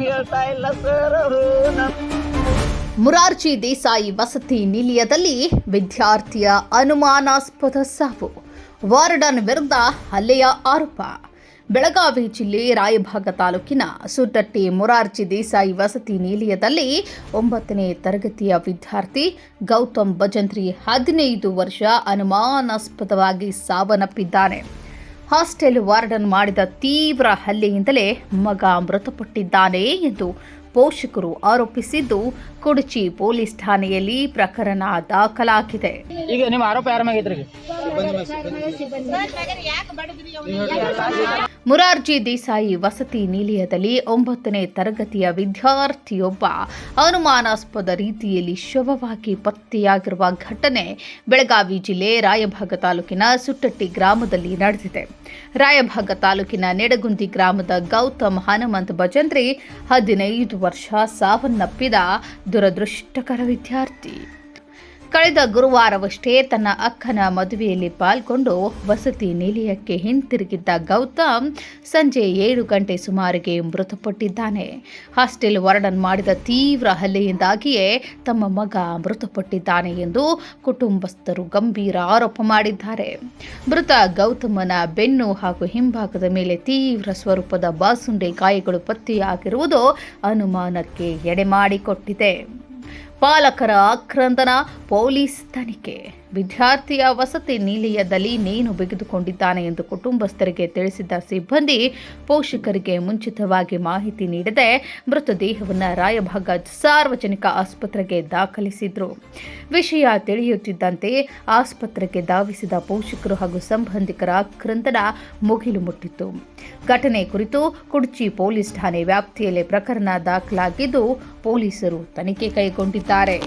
ಹೇಳ್ತಾ ಇಲ್ಲ ಸರ್ ಅವರು. ಮುರಾರ್ಜಿ ದೇಸಾಯಿ ವಸತಿ ನಿಲಯದಲ್ಲಿ ವಿದ್ಯಾರ್ಥಿಯ ಅನುಮಾನಾಸ್ಪದ ಸಾವು, ವಾರ್ಡನ್ ವಿರುದ್ಧ ಹಲ್ಲೆಯ ಆರೋಪ. ಬೆಳಗಾವಿ ಜಿಲ್ಲೆ ರಾಯಭಾಗ ತಾಲೂಕಿನ ಸುಟ್ಟಟ್ಟಿ ಮುರಾರ್ಜಿ ದೇಸಾಯಿ ವಸತಿ ನಿಲಯದಲ್ಲಿ 9ನೇ ತರಗತಿಯ ವಿದ್ಯಾರ್ಥಿ ಗೌತಮ್ ಭಜಂತ್ರಿ 15 ವರ್ಷ ಅನುಮಾನಾಸ್ಪದವಾಗಿ ಸಾವನ್ನಪ್ಪಿದ್ದಾನೆ. ಹಾಸ್ಟೆಲ್ ವಾರ್ಡನ್ ಮಾಡಿದ ತೀವ್ರ ಹಲ್ಲೆಯಿಂದಲೇ ಮಗ ಮೃತಪಟ್ಟಿದ್ದಾನೆ ಎಂದು ಪೋಷಕರು ಆರೋಪಿಸಿದ್ದು, ಕುಡಚಿ ಪೊಲೀಸ್ ಠಾಣೆಯಲ್ಲಿ ಪ್ರಕರಣ ದಾಖಲಾಗಿದೆ. ಈಗ ನಿಮ್ಮ ಆರೋಪ ಯಾರ ಮ್ಯಾಗೈತ್ರಿ? ಮುರಾರ್ಜಿ ದೇಸಾಯಿ ವಸತಿ ನಿಲಯದಲ್ಲಿ 9ನೇ ತರಗತಿಯ ವಿದ್ಯಾರ್ಥಿಯೊಬ್ಬ ಅನುಮಾನಾಸ್ಪದ ರೀತಿಯಲ್ಲಿ ಶವವಾಗಿ ಪತ್ತೆಯಾಗಿರುವ ಘಟನೆ ಬೆಳಗಾವಿ ಜಿಲ್ಲೆ ರಾಯಭಾಗ ತಾಲೂಕಿನ ಸುಟ್ಟಟ್ಟಿ ಗ್ರಾಮದಲ್ಲಿ ನಡೆದಿದೆ. ರಾಯಭಾಗ ತಾಲೂಕಿನ ನೆಡಗುಂದಿ ಗ್ರಾಮದ ಗೌತಮ್ ಹನುಮಂತ್ ಭಜಂತ್ರಿ 15 ವರ್ಷ ಸಾವನ್ನಪ್ಪಿದ ದುರದೃಷ್ಟಕರ ವಿದ್ಯಾರ್ಥಿ. ಕಳೆದ ಗುರುವಾರವಷ್ಟೇ ತನ್ನ ಅಕ್ಕನ ಮದುವೆಯಲ್ಲಿ ಪಾಲ್ಗೊಂಡು ವಸತಿ ನಿಲಯಕ್ಕೆ ಹಿಂತಿರುಗಿದ್ದ ಗೌತಮ್ ಸಂಜೆ 7 ಗಂಟೆ ಸುಮಾರಿಗೆ ಮೃತಪಟ್ಟಿದ್ದಾನೆ. ಹಾಸ್ಟೆಲ್ ವಾರ್ಡನ್ ಮಾಡಿದ ತೀವ್ರ ಹಲ್ಲೆಯಿಂದಾಗಿಯೇ ತಮ್ಮ ಮಗ ಮೃತಪಟ್ಟಿದ್ದಾನೆ ಎಂದು ಕುಟುಂಬಸ್ಥರು ಗಂಭೀರ ಆರೋಪ ಮಾಡಿದ್ದಾರೆ. ಮೃತ ಗೌತಮನ ಬೆನ್ನು ಹಾಗೂ ಹಿಂಭಾಗದ ಮೇಲೆ ತೀವ್ರ ಸ್ವರೂಪದ ಬಾಸುಂಡೆ ಗಾಯಗಳು ಪತ್ತೆಯಾಗಿರುವುದು ಅನುಮಾನಕ್ಕೆ ಎಡೆಮಾಡಿಕೊಟ್ಟಿದೆ. ಪಾಲಕರ ಆಕ್ರಂದನ, ಪೊಲೀಸ್ ತನಿಖೆ. ವಿದ್ಯಾರ್ಥಿಯ ವಸತಿ ನಿಲಯದಲ್ಲಿ ನೇಣು ಬಿಗಿದುಕೊಂಡಿದ್ದಾನೆ ಎಂದು ಕುಟುಂಬಸ್ಥರಿಗೆ ತಿಳಿಸಿದ್ದ ಸಿಬ್ಬಂದಿ ಪೋಷಕರಿಗೆ ಮುಂಚಿತವಾಗಿ ಮಾಹಿತಿ ನೀಡದೆ ಮೃತದೇಹವನ್ನು ರಾಯಭಾಗ ಸಾರ್ವಜನಿಕ ಆಸ್ಪತ್ರೆಗೆ ದಾಖಲಿಸಿದ್ರು. ವಿಷಯ ತಿಳಿಯುತ್ತಿದ್ದಂತೆ ಆಸ್ಪತ್ರೆಗೆ ಧಾವಿಸಿದ ಪೋಷಕರು ಹಾಗೂ ಸಂಬಂಧಿಕರ ಆಕ್ರಂದನ ಮುಗಿಲು ಮುಟ್ಟಿತ್ತು. ಘಟನೆ ಕುರಿತು ಕುಡಚಿ ಪೊಲೀಸ್ ಠಾಣೆ ವ್ಯಾಪ್ತಿಯಲ್ಲಿ ಪ್ರಕರಣ ದಾಖಲಾಗಿದ್ದು, ಪೊಲೀಸರು ತನಿಖೆ ಕೈಗೊಂಡಿದ್ದಾರೆ.